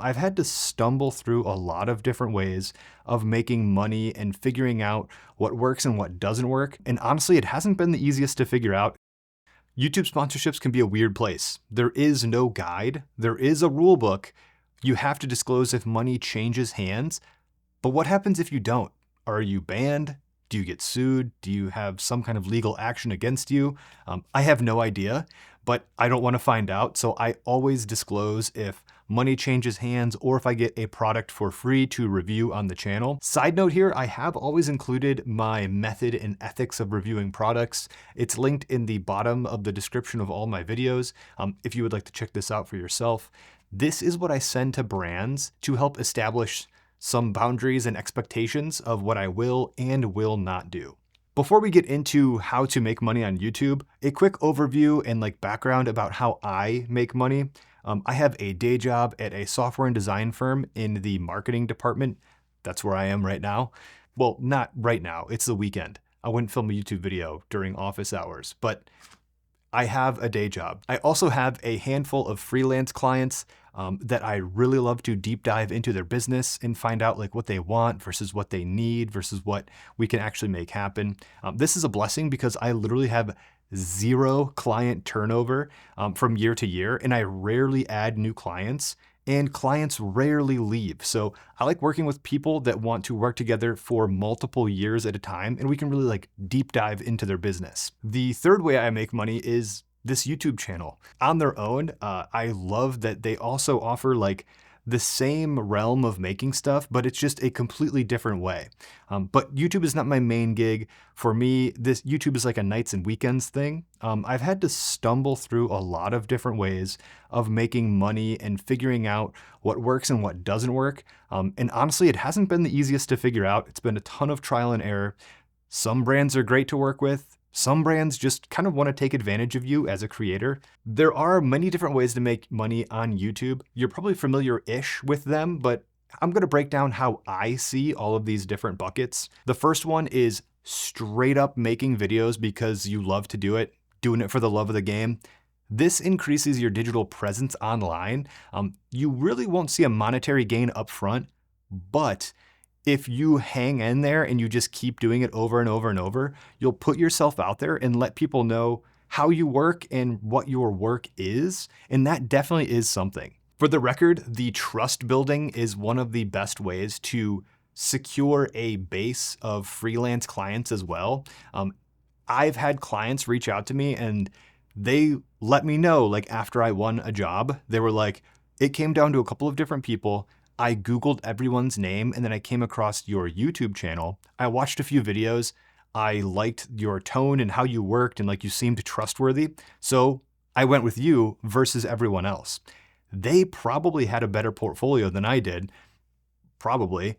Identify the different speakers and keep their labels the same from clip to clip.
Speaker 1: I've had to stumble through a lot of different ways of making money and figuring out what works and what doesn't work. And honestly, it hasn't been the easiest to figure out. YouTube sponsorships can be a weird place. There is no guide. There is a rule book. You have to disclose if money changes hands. But what happens if you don't? Are you banned? Do you get sued? Do you have some kind of legal action against you? I have no idea, but I don't want to find out. So I always disclose if money changes hands or if I get a product for free to review on the channel. Side note here, I have always included my method and ethics of reviewing products. It's linked in the bottom of the description of all my videos. If you would like to check this out for yourself. This is what I send to brands to help establish some boundaries and expectations of what I will and will not do. Before we get into how to make money on YouTube, a quick overview and background about how I make money. I have a day job at a software and design firm in the marketing department. That's where I am right now. Well, not right now, it's the weekend. I wouldn't film a YouTube video during office hours, but I have a day job. I also have a handful of freelance clients that I really love to deep dive into their business and find out what they want versus what they need versus what we can actually make happen. This is a blessing because I literally have zero client turnover from year to year, and I rarely add new clients. And clients rarely leave. So I like working with people that want to work together for multiple years at a time, and we can really deep dive into their business. The third way I make money is this YouTube channel. On their own, I love that they also offer the same realm of making stuff, but it's just a completely different way. But YouTube is not my main gig. For me, this YouTube is like a nights and weekends thing. I've had to stumble through a lot of different ways of making money and figuring out what works and what doesn't work. And honestly, it hasn't been the easiest to figure out. It's been a ton of trial and error. Some brands are great to work with. Some brands just kind of want to take advantage of you as a creator. There are many different ways to make money on YouTube. You're probably familiar-ish with them, but I'm going to break down how I see all of these different buckets. The first one is straight up making videos because you love to do it, doing it for the love of the game. This increases your digital presence online. You really won't see a monetary gain up front, but if you hang in there and you just keep doing it over and over and over, you'll put yourself out there and let people know how you work and what your work is. And that definitely is something. For the record, the trust building is one of the best ways to secure a base of freelance clients as well. I've had clients reach out to me and they let me know after I won a job, they were like, it came down to a couple of different people. I Googled everyone's name and then I came across your YouTube channel. I watched a few videos. I liked your tone and how you worked and you seemed trustworthy. So I went with you versus everyone else. They probably had a better portfolio than I did, probably.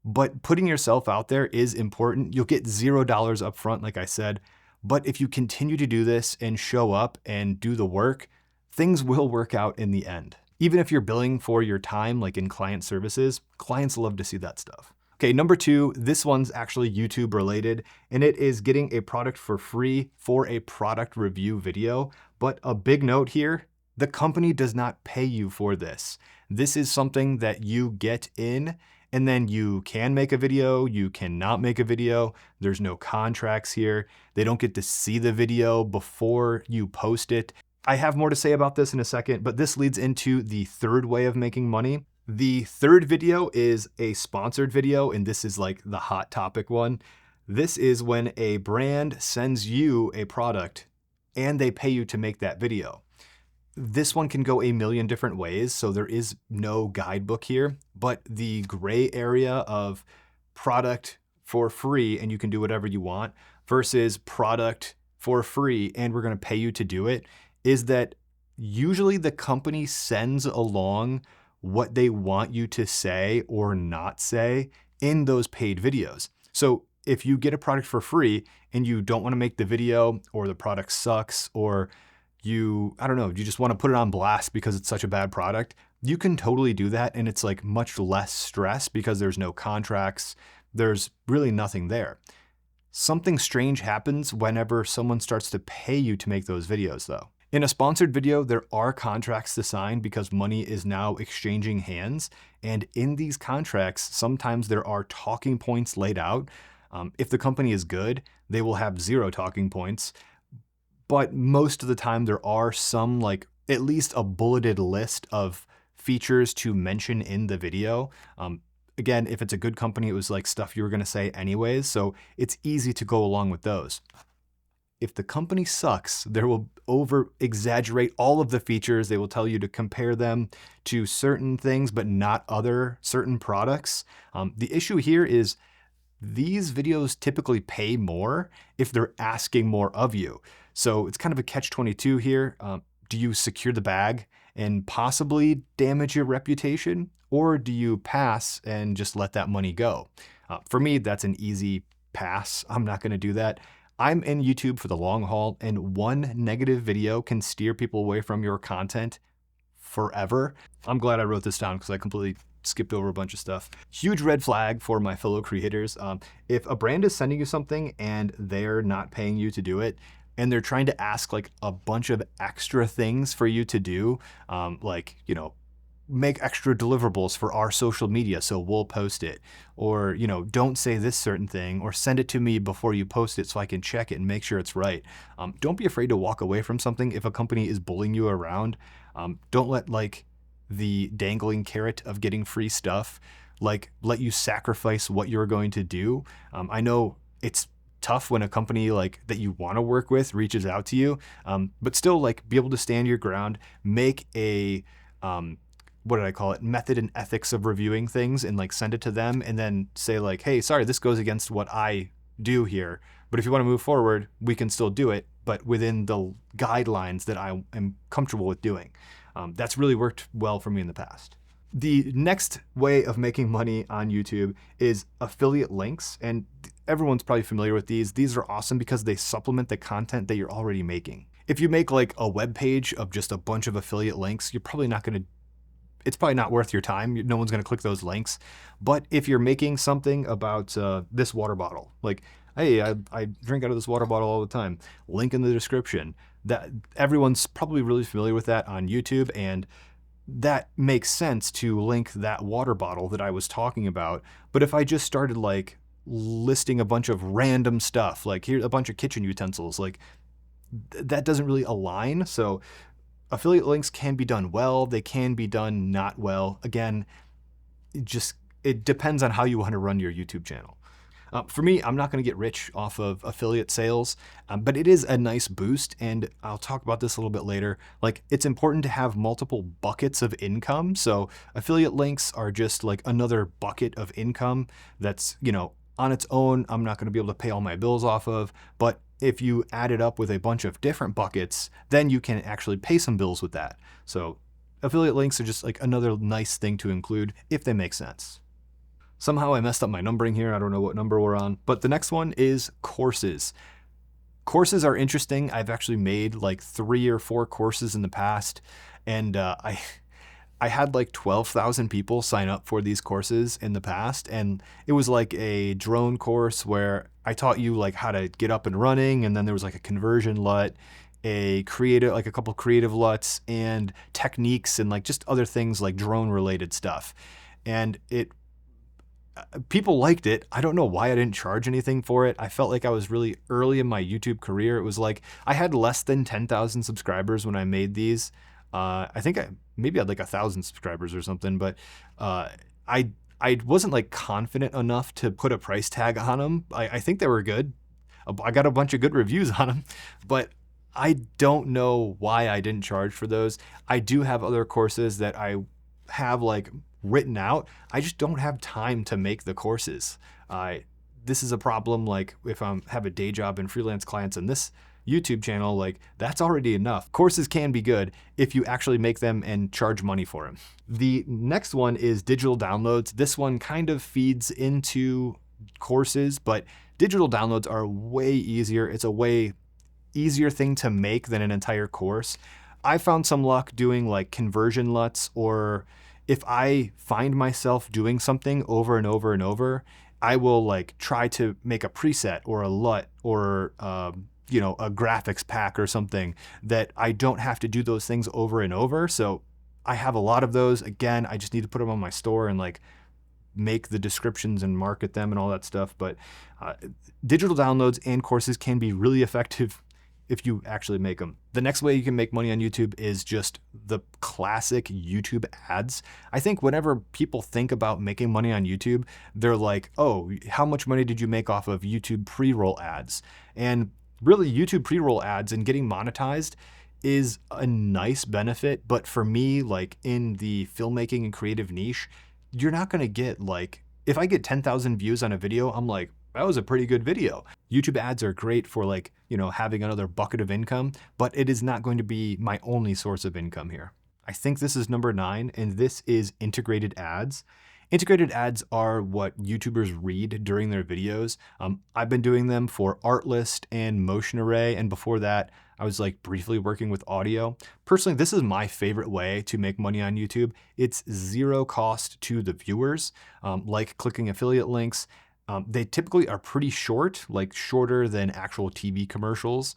Speaker 1: But putting yourself out there is important. You'll get $0 up front, like I said. But if you continue to do this and show up and do the work, things will work out in the end. Even if you're billing for your time, in client services, clients love to see that stuff. Okay, number two, this one's actually YouTube related, and it is getting a product for free for a product review video. But a big note here, the company does not pay you for this. This is something that you get in, and then you can make a video, you cannot make a video. There's no contracts here. They don't get to see the video before you post it. I have more to say about this in a second, but this leads into the third way of making money. The third video is a sponsored video, and this is the hot topic one. This is when a brand sends you a product and they pay you to make that video. This one can go a million different ways, so there is no guidebook here, but the gray area of product for free and you can do whatever you want versus product for free and we're going to pay you to do it is that usually the company sends along what they want you to say or not say in those paid videos. So if you get a product for free and you don't want to make the video or the product sucks or you just want to put it on blast because it's such a bad product, you can totally do that. And it's much less stress because there's no contracts. There's really nothing there. Something strange happens whenever someone starts to pay you to make those videos though. In a sponsored video, there are contracts to sign because money is now exchanging hands. And in these contracts, sometimes there are talking points laid out. If the company is good, they will have 0 talking points. But most of the time there are some, like at least a bulleted list of features to mention in the video. Again, if it's a good company, it was like stuff you were gonna say anyways, so it's easy to go along with those. If the company sucks, they will over exaggerate all of the features. They will tell you to compare them to certain things, but not other certain products. The issue here is these videos typically pay more if they're asking more of you. So it's kind of a catch-22 here. Do you secure the bag and possibly damage your reputation? Or do you pass and just let that money go? For me, that's an easy pass. I'm not gonna do that. I'm in YouTube for the long haul, and one negative video can steer people away from your content forever. I'm glad I wrote this down because I completely skipped over a bunch of stuff. Huge red flag for my fellow creators. If a brand is sending you something and they're not paying you to do it, and they're trying to ask like a bunch of extra things for you to do, like, you know, make extra deliverables for our social media so we'll post it, or, you know, don't say this certain thing, or send it to me before you post it so I can check it and make sure it's right. Don't be afraid to walk away from something if a company is bullying you around. Don't let like the dangling carrot of getting free stuff like let you sacrifice what you're going to do. I know it's tough when a company like that you want to work with reaches out to you, but still like be able to stand your ground, make a what did I call it? Method and ethics of reviewing things, and like send it to them and then say like, hey, sorry, this goes against what I do here. But if you want to move forward, we can still do it, but within the guidelines that I am comfortable with doing. That's really worked well for me in the past. The next way of making money on YouTube is affiliate links. And everyone's probably familiar with these. These are awesome because they supplement the content that you're already making. If you make like a web page of just a bunch of affiliate links, you're probably not going to it's probably not worth your time. No one's going to click those links. But if you're making something about this water bottle, like, hey, I drink out of this water bottle all the time, link in the description, that everyone's probably really familiar with that on YouTube, and that makes sense to link that water bottle that I was talking about. But if I just started like listing a bunch of random stuff, like here's a bunch of kitchen utensils, like that doesn't really align. So affiliate links can be done well, they can be done not well. Again, it depends on how you want to run your YouTube channel. For me, I'm not going to get rich off of affiliate sales, but it is a nice boost, and I'll talk about this a little bit later. Like, it's important to have multiple buckets of income. So affiliate links are just like another bucket of income that's, you know, on its own, I'm not going to be able to pay all my bills off of, but if you add it up with a bunch of different buckets, then you can actually pay some bills with that. So affiliate links are just like another nice thing to include if they make sense. Somehow I messed up my numbering here. I don't know what number we're on, but the next one is courses. Courses are interesting. I've actually made like 3 or 4 courses in the past, and I had like 12,000 people sign up for these courses in the past, and it was like a drone course where I taught you like how to get up and running, and then there was like a conversion LUT, like a couple creative LUTs, and techniques, and like just other things like drone related stuff. And people liked it. I don't know why I didn't charge anything for it. I felt like I was really early in my YouTube career. It was like I had less than 10,000 subscribers when I made these. I think maybe I had like 1,000 subscribers or something, but I wasn't like confident enough to put a price tag on them. I think they were good. I got a bunch of good reviews on them, but I don't know why I didn't charge for those. I do have other courses that I have like written out. I just don't have time to make the courses. This is a problem. Like if I have a day job in Freelance Clients and this YouTube channel, like that's already enough. Courses can be good if you actually make them and charge money for them. The next one is digital downloads. This one kind of feeds into courses, but digital downloads are way easier. It's a way easier thing to make than an entire course. I found some luck doing like conversion LUTs, or if I find myself doing something over and over and over, I will like try to make a preset or a LUT or a graphics pack or something that I don't have to do those things over and over. So I have a lot of those. Again, I just need to put them on my store and like make the descriptions and market them and all that stuff. But digital downloads and courses can be really effective if you actually make them. The next way you can make money on YouTube is just the classic YouTube ads. I think whenever people think about making money on YouTube, they're like, oh, how much money did you make off of YouTube pre-roll ads? And really, YouTube pre-roll ads and getting monetized is a nice benefit. But for me, like in the filmmaking and creative niche, you're not gonna get like, if I get 10,000 views on a video, I'm like, that was a pretty good video. YouTube ads are great for like, having another bucket of income, but it is not going to be my only source of income here. I think this is number 9, and this is integrated ads. Integrated ads are what YouTubers read during their videos. I've been doing them for Artlist and Motion Array, and before that, I was like briefly working with audio. Personally, this is my favorite way to make money on YouTube. It's zero cost to the viewers, like clicking affiliate links. They typically are pretty short, like shorter than actual TV commercials.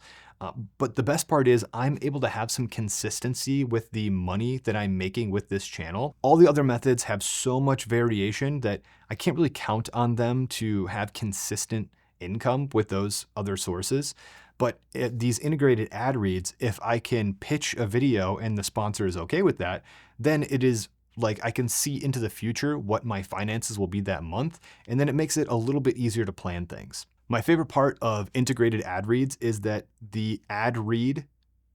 Speaker 1: But the best part is I'm able to have some consistency with the money that I'm making with this channel. All the other methods have so much variation that I can't really count on them to have consistent income with those other sources. But these integrated ad reads, if I can pitch a video and the sponsor is okay with that, then it is like I can see into the future what my finances will be that month, and then it makes it a little bit easier to plan things. My favorite part of integrated ad reads is that the ad read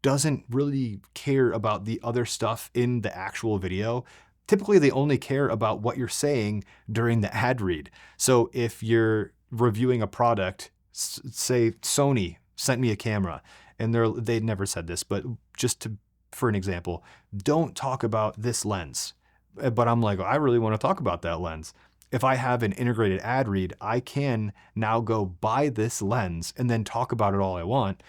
Speaker 1: doesn't really care about the other stuff in the actual video. Typically, they only care about what you're saying during the ad read. So if you're reviewing a product, say Sony sent me a camera, and they never said this, but for an example, don't talk about this lens. But I'm like, I really want to talk about that lens. If I have an integrated ad read, I can now go buy this lens and then talk about it all I want.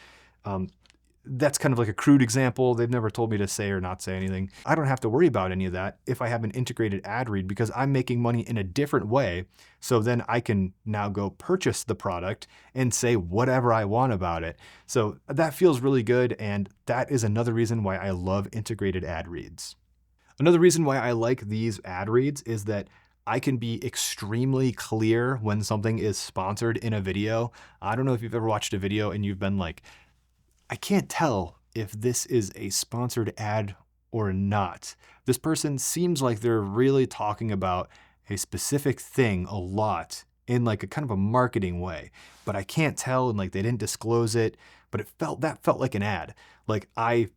Speaker 1: That's kind of like a crude example. They've never told me to say or not say anything. I don't have to worry about any of that if I have an integrated ad read because I'm making money in a different way. So then I can now go purchase the product and say whatever I want about it. So that feels really good. And that is another reason why I love integrated ad reads. Another reason why I like these ad reads is that I can be extremely clear when something is sponsored in a video. I don't know if you've ever watched a video and you've been like, I can't tell if this is a sponsored ad or not. This person seems like they're really talking about a specific thing a lot in like a kind of a marketing way, but I can't tell, and like they didn't disclose it, but that felt like an ad. Like I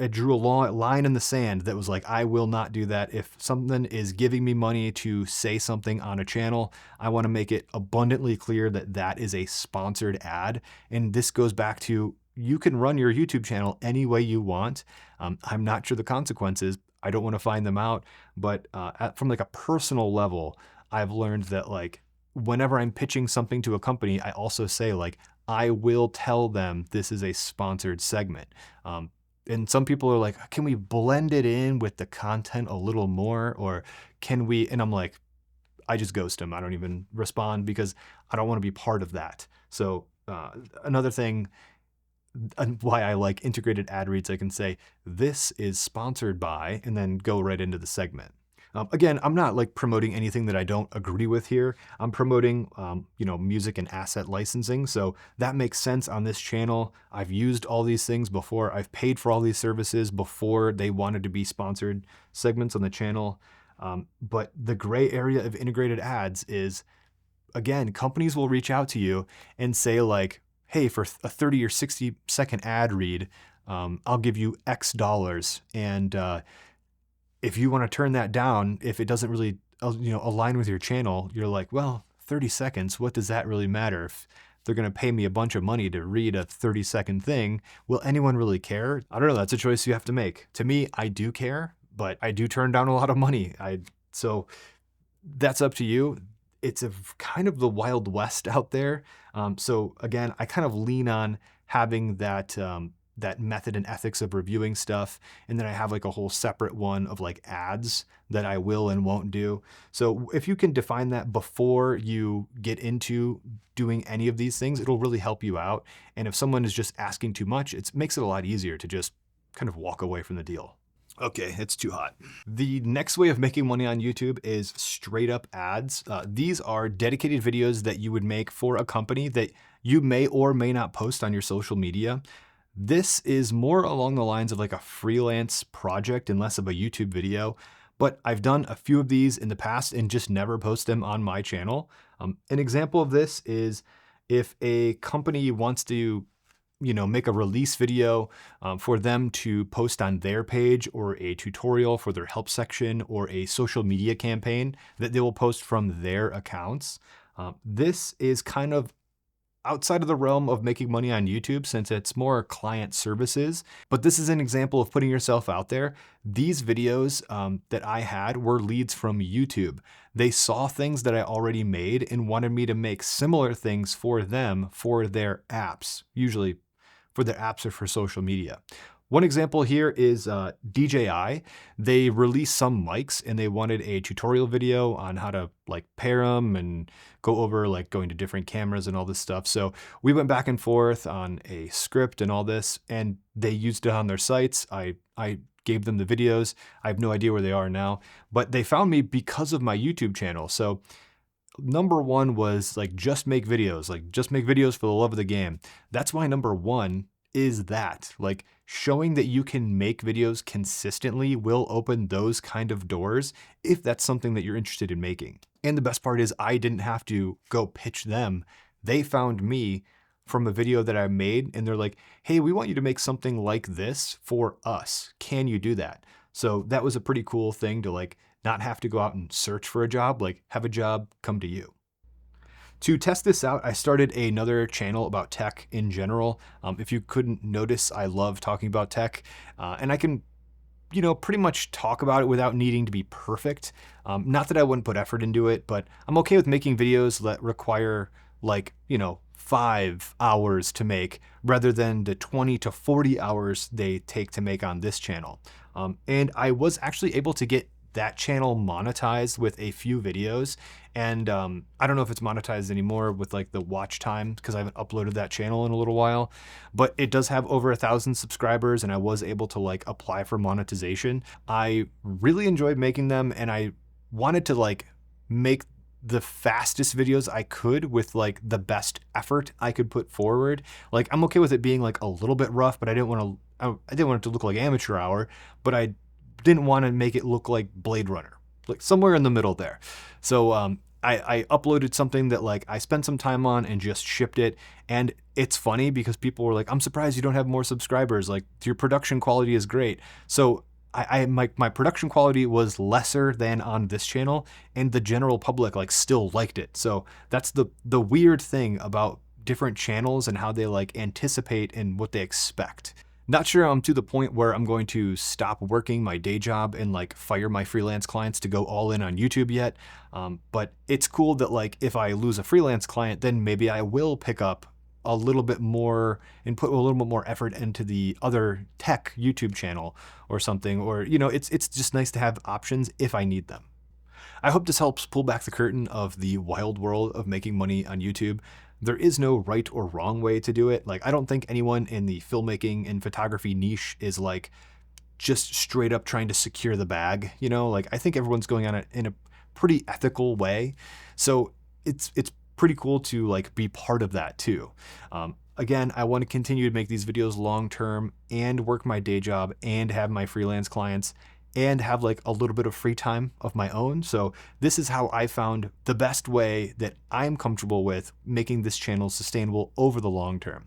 Speaker 1: drew a line in the sand that was like, I will not do that. If something is giving me money to say something on a channel, I want to make it abundantly clear that that is a sponsored ad. And this goes back to, you can run your YouTube channel any way you want. I'm not sure the consequences. I don't want to find them out, but from like a personal level, I've learned that like whenever I'm pitching something to a company, I also say like, I will tell them this is a sponsored segment. And some people are like, can we blend it in with the content a little more? Or can we, and I'm like, I just ghost them. I don't even respond because I don't want to be part of that. So another thing why I like integrated ad reads, I can say, this is sponsored by, and then go right into the segment. Again, I'm not like promoting anything that I don't agree with here. I'm promoting, music and asset licensing. So that makes sense on this channel. I've used all these things before. I've paid for all these services before they wanted to be sponsored segments on the channel. But the gray area of integrated ads is, again, companies will reach out to you and say like, hey, for a 30 or 60 second ad read, I'll give you X dollars. And if you want to turn that down, if it doesn't really align with your channel, you're like, well, 30 seconds, what does that really matter? If they're going to pay me a bunch of money to read a 30-second thing, will anyone really care? I don't know. That's a choice you have to make. To me, I do care, but I do turn down a lot of money. So that's up to you. It's a kind of the Wild West out there. So again, I kind of lean on having that that method and ethics of reviewing stuff. And then I have like a whole separate one of like ads that I will and won't do. So if you can define that before you get into doing any of these things, it'll really help you out. And if someone is just asking too much, it makes it a lot easier to just kind of walk away from the deal. Okay, it's too hot. The next way of making money on YouTube is straight up ads. These are dedicated videos that you would make for a company that you may or may not post on your social media. This is more along the lines of like a freelance project and less of a YouTube video, but I've done a few of these in the past and just never post them on my channel. An example of this is if a company wants to make a release video for them to post on their page, or a tutorial for their help section, or a social media campaign that they will post from their accounts. This is kind of outside of the realm of making money on YouTube since it's more client services, but this is an example of putting yourself out there. These videos that I had were leads from YouTube. They saw things that I already made and wanted me to make similar things for them for their apps, usually for their apps or for social media. One example here is DJI. They released some mics and they wanted a tutorial video on how to like pair them and go over like going to different cameras and all this stuff. So we went back and forth on a script and all this, and they used it on their sites. I gave them the videos. I have no idea where they are now, but they found me because of my YouTube channel. So number one was like, just make videos, for the love of the game. That's why number one is that, like, showing that you can make videos consistently will open those kind of doors if that's something that you're interested in making. And the best part is I didn't have to go pitch them. They found me from a video that I made and they're like, hey, we want you to make something like this for us. Can you do that? So that was a pretty cool thing to like not have to go out and search for a job, like have a job come to you. To test this out, I started another channel about tech in general. If you couldn't notice, I love talking about tech, and I can, pretty much talk about it without needing to be perfect. Not that I wouldn't put effort into it, but I'm okay with making videos that require 5 hours to make rather than the 20 to 40 hours they take to make on this channel. And I was actually able to get that channel monetized with a few videos. And I don't know if it's monetized anymore with like the watch time because I haven't uploaded that channel in a little while, but it does have over 1,000 subscribers and I was able to like apply for monetization. I really enjoyed making them and I wanted to like make the fastest videos I could with like the best effort I could put forward. Like I'm okay with it being like a little bit rough, but I didn't want it to look like amateur hour, but I didn't want to make it look like Blade Runner, like somewhere in the middle there. So I uploaded something that like I spent some time on and just shipped it. And it's funny because people were like, I'm surprised you don't have more subscribers. Like your production quality is great. So my production quality was lesser than on this channel and the general public like still liked it. So that's the weird thing about different channels and how they like anticipate and what they expect. Not sure I'm to the point where I'm going to stop working my day job and like fire my freelance clients to go all in on YouTube yet. But it's cool that like if I lose a freelance client, then maybe I will pick up a little bit more and put a little bit more effort into the other tech YouTube channel or something. Or, it's just nice to have options if I need them. I hope this helps pull back the curtain of the wild world of making money on YouTube. There is no right or wrong way to do it. Like, I don't think anyone in the filmmaking and photography niche is like just straight up trying to secure the bag, like I think everyone's going on it in a pretty ethical way. So it's pretty cool to like be part of that too. Again, I want to continue to make these videos long-term and work my day job and have my freelance clients and have like a little bit of free time of my own. So this is how I found the best way that I'm comfortable with making this channel sustainable over the long term.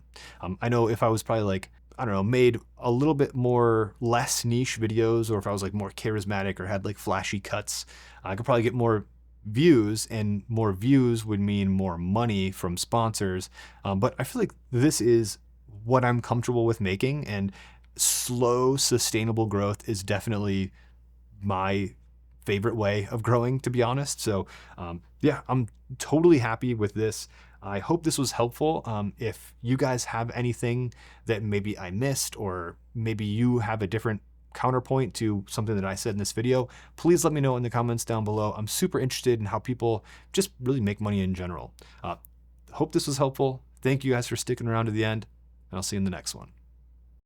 Speaker 1: I know if I was probably like, I don't know, made a little bit more less niche videos, or if I was like more charismatic or had like flashy cuts, I could probably get more views, and more views would mean more money from sponsors. But I feel like this is what I'm comfortable with making, and slow, sustainable growth is definitely my favorite way of growing, to be honest. So yeah, I'm totally happy with this. I hope this was helpful. If you guys have anything that maybe I missed, or maybe you have a different counterpoint to something that I said in this video, please let me know in the comments down below. I'm super interested in how people just really make money in general. Hope this was helpful. Thank you guys for sticking around to the end, and I'll see you in the next one.